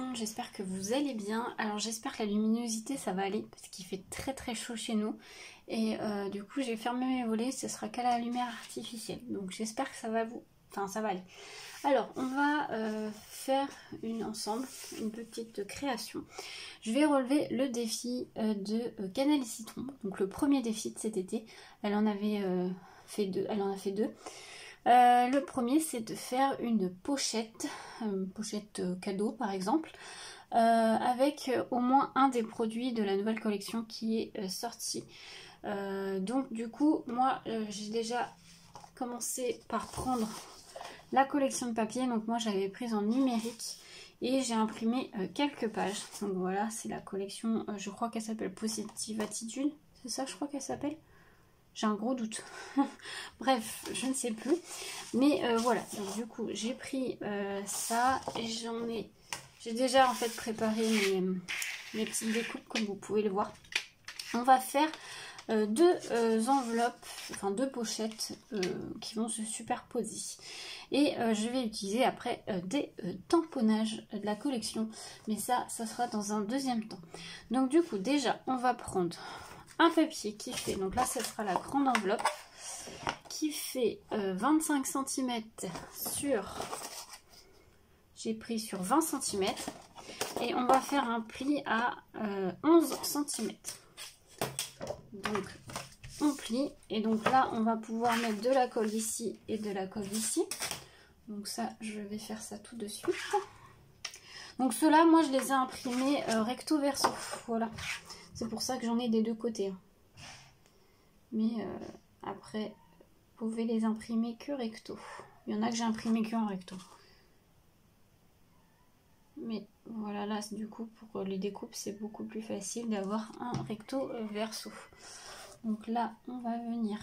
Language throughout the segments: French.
monde, j'espère que vous allez bien. Alors j'espère que la luminosité ça va aller parce qu'il fait très chaud chez nous. Et du coup j'ai fermé mes volets, ce sera qu'à la lumière artificielle. Donc j'espère que ça va ça va aller. Alors on va faire ensemble une petite création. Je vais relever le défi de Cannelle et Citron. Donc le premier défi de cet été, elle en avait fait deux. Le premier c'est de faire une pochette cadeau par exemple, avec au moins un des produits de la nouvelle collection qui est sorti. Donc du coup moi j'ai déjà commencé par prendre la collection de papier. Donc moi j'avais prise en numérique et j'ai imprimé quelques pages. Donc voilà, c'est la collection, je crois qu'elle s'appelle Positive Attitude, c'est ça je crois qu'elle s'appelle. J'ai un gros doute. Bref, je ne sais plus. Mais voilà, donc du coup, j'ai pris ça et j'ai déjà en fait préparé mes petites découpes comme vous pouvez le voir. On va faire deux enveloppes, enfin deux pochettes qui vont se superposer. Et je vais utiliser après des tamponnages de la collection. Mais ça sera dans un deuxième temps. Donc du coup, déjà, on va prendre un papier qui fait, donc là ce sera la grande enveloppe, qui fait 25 cm j'ai pris sur 20 cm, et on va faire un pli à 11 cm. Donc on plie, et donc là on va pouvoir mettre de la colle ici et de la colle ici. Donc ça, je vais faire ça tout de suite. Donc ceux-là, moi je les ai imprimés recto verso, voilà. C'est pour ça que j'en ai des deux côtés. Mais après, vous pouvez les imprimer que recto. Il y en a que j'ai imprimé que en recto. Mais voilà, là, du coup, pour les découpes, c'est beaucoup plus facile d'avoir un recto verso. Donc là, on va venir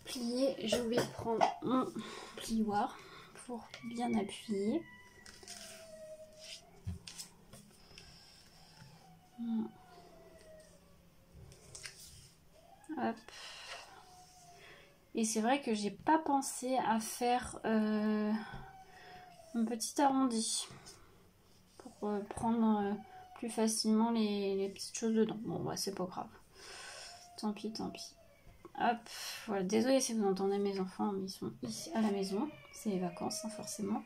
plier. Je vais prendre mon plioir pour bien appuyer. Hop. Et c'est vrai que j'ai pas pensé à faire un petit arrondi pour prendre plus facilement les petites choses dedans. Bon bah c'est pas grave. Tant pis, tant pis. Hop, voilà, désolée si vous entendez mes enfants, mais ils sont ici à la maison. C'est les vacances, hein, forcément.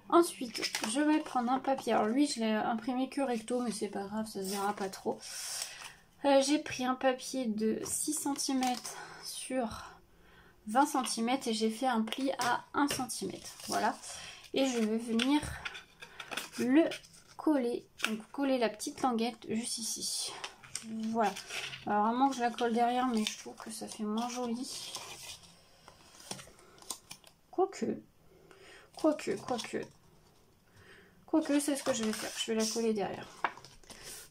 Ensuite, je vais prendre un papier. Alors lui, je l'ai imprimé que recto, mais c'est pas grave, ça se verra pas trop. J'ai pris un papier de 6 cm sur 20 cm et j'ai fait un pli à 1 cm. Voilà. Et je vais venir le coller. Donc coller la petite languette juste ici. Voilà. Alors vraiment que je la colle derrière, mais je trouve que ça fait moins joli. Quoique, c'est ce que je vais faire. Je vais la coller derrière.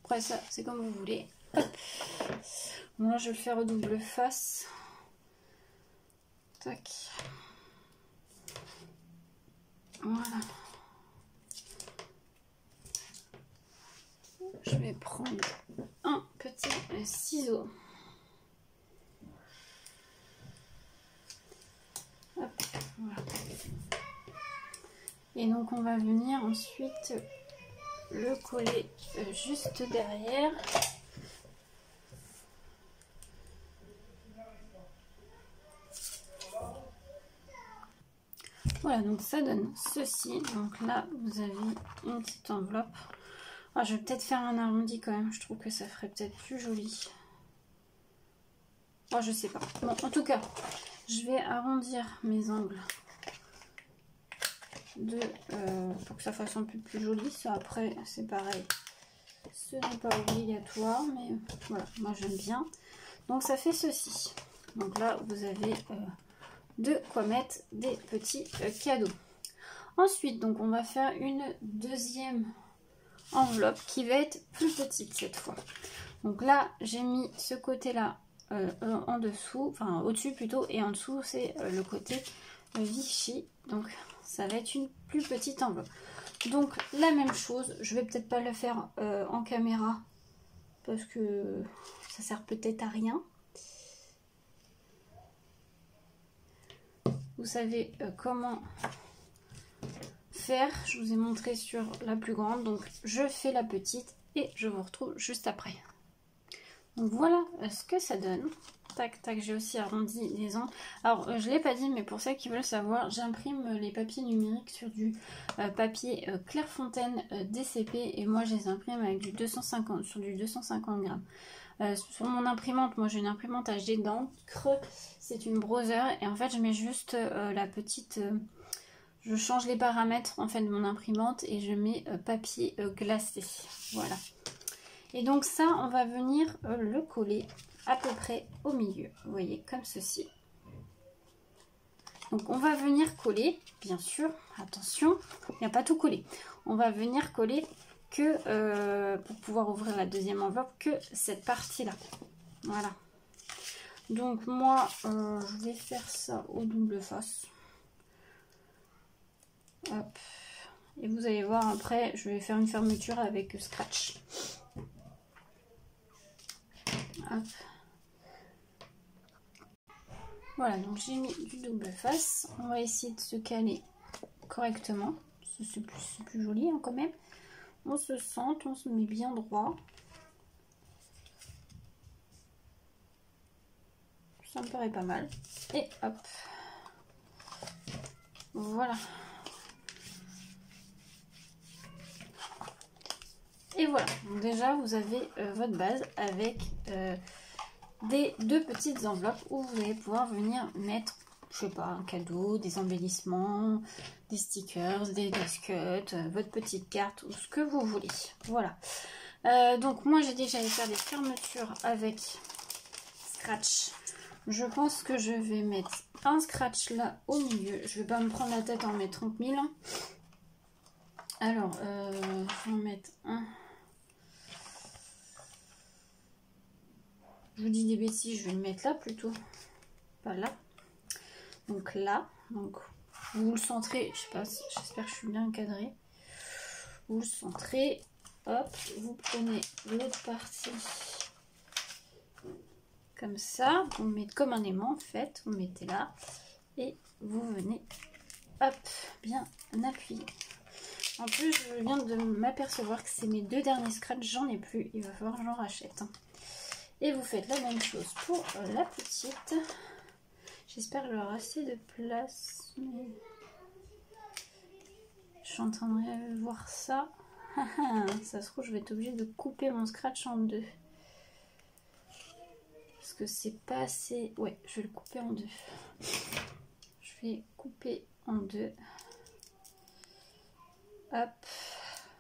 Après ça, c'est comme vous voulez. Hop. Moi, je vais le faire au double face. Tac. Voilà. Je vais prendre un petit ciseau. Hop, voilà. Et donc on va venir ensuite le coller juste derrière. Voilà, donc ça donne ceci. Donc là, vous avez une petite enveloppe. Ah, je vais peut-être faire un arrondi quand même. Je trouve que ça ferait peut-être plus joli. Oh, je sais pas. Bon, en tout cas, je vais arrondir mes angles pour que ça fasse un peu plus joli. Ça, après, c'est pareil. Ce n'est pas obligatoire, mais voilà, moi j'aime bien. Donc ça fait ceci. Donc là, vous avez de quoi mettre des petits cadeaux. Ensuite, donc on va faire une deuxième enveloppe qui va être plus petite cette fois. Donc là, j'ai mis ce côté-là en dessous, enfin au-dessus plutôt, et en dessous c'est le côté Vichy. Donc ça va être une plus petite enveloppe. Donc la même chose, je vais peut-être pas le faire en caméra parce que ça sert peut-être à rien. Vous savez comment faire. Je vous ai montré sur la plus grande, donc je fais la petite et je vous retrouve juste après. Donc voilà ce que ça donne. Tac tac, j'ai aussi arrondi les angles. Alors je l'ai pas dit, mais pour ceux qui veulent savoir, j'imprime les papiers numériques sur du papier Clairefontaine DCP, et moi je les imprime avec du 250 sur du 250 grammes. Sur mon imprimante, moi j'ai une imprimante HD d'encre, c'est une Brother, et en fait je mets juste la petite, je change les paramètres en fait de mon imprimante et je mets papier glacé, voilà. Et donc ça, on va venir le coller à peu près au milieu, vous voyez, comme ceci. Donc on va venir coller, bien sûr, attention, il n'y a pas tout collé. On va venir coller que, pour pouvoir ouvrir la deuxième enveloppe, que cette partie-là. Voilà. Donc moi, je vais faire ça au double face. Hop. Et vous allez voir après, je vais faire une fermeture avec scratch. Hop. Voilà, donc j'ai mis du double face. On va essayer de se caler correctement. C'est plus joli hein, quand même. On se centre, on se met bien droit. Ça me paraît pas mal. Et hop. Voilà. Et voilà. Donc déjà, vous avez votre base avec deux petites enveloppes où vous allez pouvoir venir mettre, je sais pas, un cadeau, des embellissements, des stickers, des biscuits, votre petite carte ou ce que vous voulez. Voilà. Donc moi j'ai déjà été faire des fermetures avec scratch. Je pense que je vais mettre un scratch là au milieu. Je vais pas me prendre la tête à en mettre 30 000. Alors, je vais en mettre un. Je vous dis des bêtises, je vais le mettre là plutôt. Pas là. Donc là. Donc vous le centrez. Je sais pas, j'espère que je suis bien encadrée. Vous le centrez. Hop, vous prenez l'autre partie. Comme ça. Vous le mettez comme un aimant en fait. Vous le mettez là. Et vous venez. Hop, bien appuyer. En plus, je viens de m'apercevoir que c'est mes deux derniers scratchs. J'en ai plus. Il va falloir que j'en rachète. Et vous faites la même chose pour la petite. J'espère qu'il y aura assez de place. Mais... je suis en train de voir ça. Ça se trouve, je vais être obligée de couper mon scratch en deux. Parce que c'est pas assez... ouais, je vais le couper en deux. Je vais couper en deux. Hop.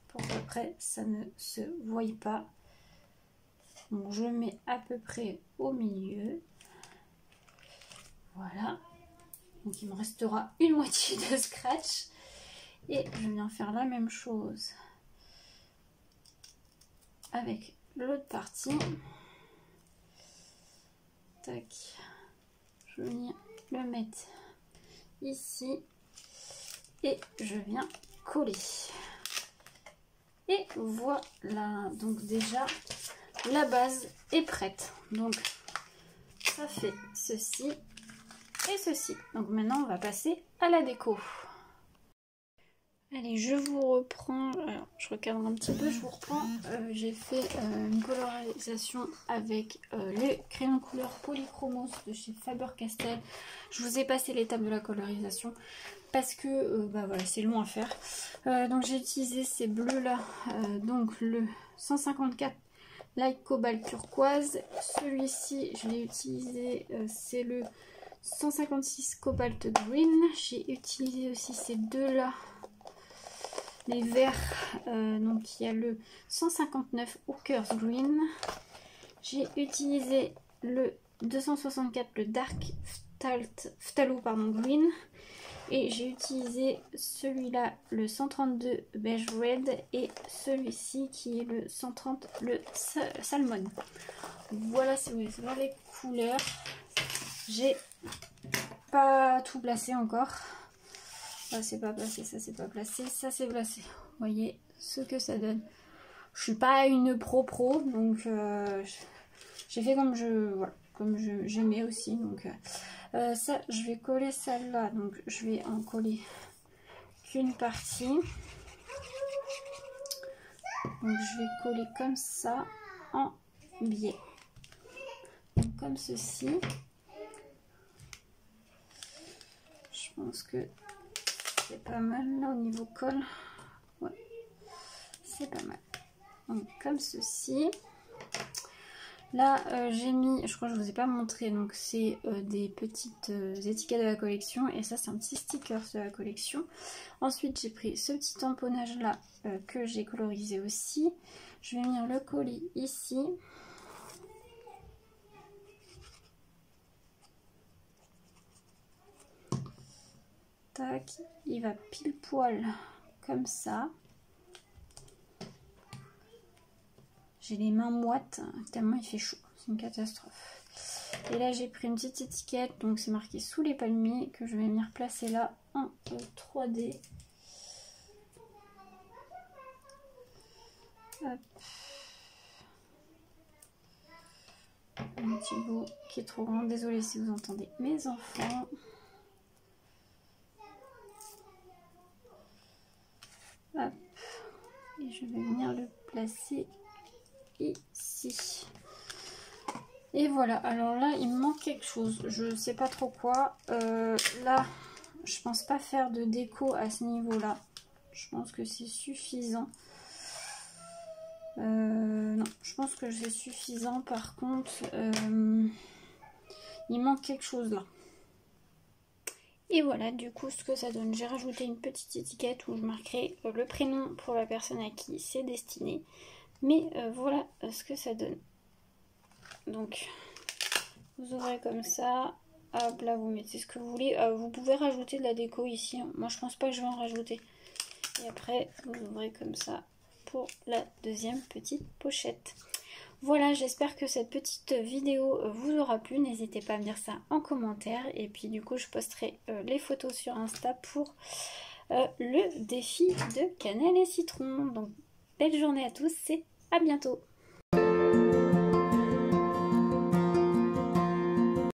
Pour qu'après, ça ne se voie pas. Donc je mets à peu près au milieu. Voilà. Donc il me restera une moitié de scratch. Et je viens faire la même chose avec l'autre partie. Tac. Je viens le mettre ici. Et je viens coller. Et voilà. Donc déjà... la base est prête, donc ça fait ceci et ceci. Donc maintenant on va passer à la déco. Allez, je vous reprends, alors je recadre un petit peu, je vous reprends. J'ai fait une colorisation avec les crayons couleur Polychromos de chez Faber-Castell. Je vous ai passé l'étape de la colorisation parce que bah voilà, c'est long à faire. Donc j'ai utilisé ces bleus là, donc le 154 Light Cobalt Turquoise. Celui-ci, je l'ai utilisé, c'est le 156 Cobalt Green. J'ai utilisé aussi ces deux-là, les verts. Donc il y a le 159 Hookers Green. J'ai utilisé le 264, le Dark Phthalo Green. Et j'ai utilisé celui-là, le 132 Beige Red, et celui-ci qui est le 130, le Salmon. Voilà, si vous voulez voir les couleurs. J'ai pas tout placé encore. Ça c'est pas placé, ça c'est pas placé, ça c'est placé. Vous voyez ce que ça donne. Je suis pas une pro, donc j'ai fait comme j'aimais aussi. Donc ça, je vais coller celle-là, donc je vais en coller qu'une partie. Donc je vais coller comme ça en biais. Donc comme ceci. Je pense que c'est pas mal là au niveau colle. Ouais, c'est pas mal. Donc comme ceci. Là j'ai mis, je crois que je vous ai pas montré, donc c'est des petites étiquettes de la collection. Et ça c'est un petit sticker de la collection. Ensuite j'ai pris ce petit tamponnage là que j'ai colorisé aussi. Je vais venir le coller ici. Tac, il va pile poil comme ça. J'ai les mains moites tellement il fait chaud, c'est une catastrophe. Et là j'ai pris une petite étiquette, donc c'est marqué sous les palmiers, que je vais venir placer là en 3D. Hop. Un petit bout qui est trop grand, désolée si vous entendez mes enfants. Hop. Et je vais venir le placer ici. Et voilà, alors là il me manque quelque chose, je sais pas trop quoi. Là je pense pas faire de déco à ce niveau là, je pense que c'est suffisant. Non, je pense que c'est suffisant. Par contre il manque quelque chose là. Et voilà du coup ce que ça donne. J'ai rajouté une petite étiquette où je marquerai le prénom pour la personne à qui c'est destiné. Mais voilà ce que ça donne. Donc vous ouvrez comme ça, hop là vous mettez ce que vous voulez. Vous pouvez rajouter de la déco ici, moi je pense pas que je vais en rajouter. Et après vous ouvrez comme ça pour la deuxième petite pochette. Voilà, j'espère que cette petite vidéo vous aura plu. N'hésitez pas à me dire ça en commentaire. Et puis du coup je posterai les photos sur Insta pour le défi de cannelle et citron. Donc belle journée à tous et à bientôt.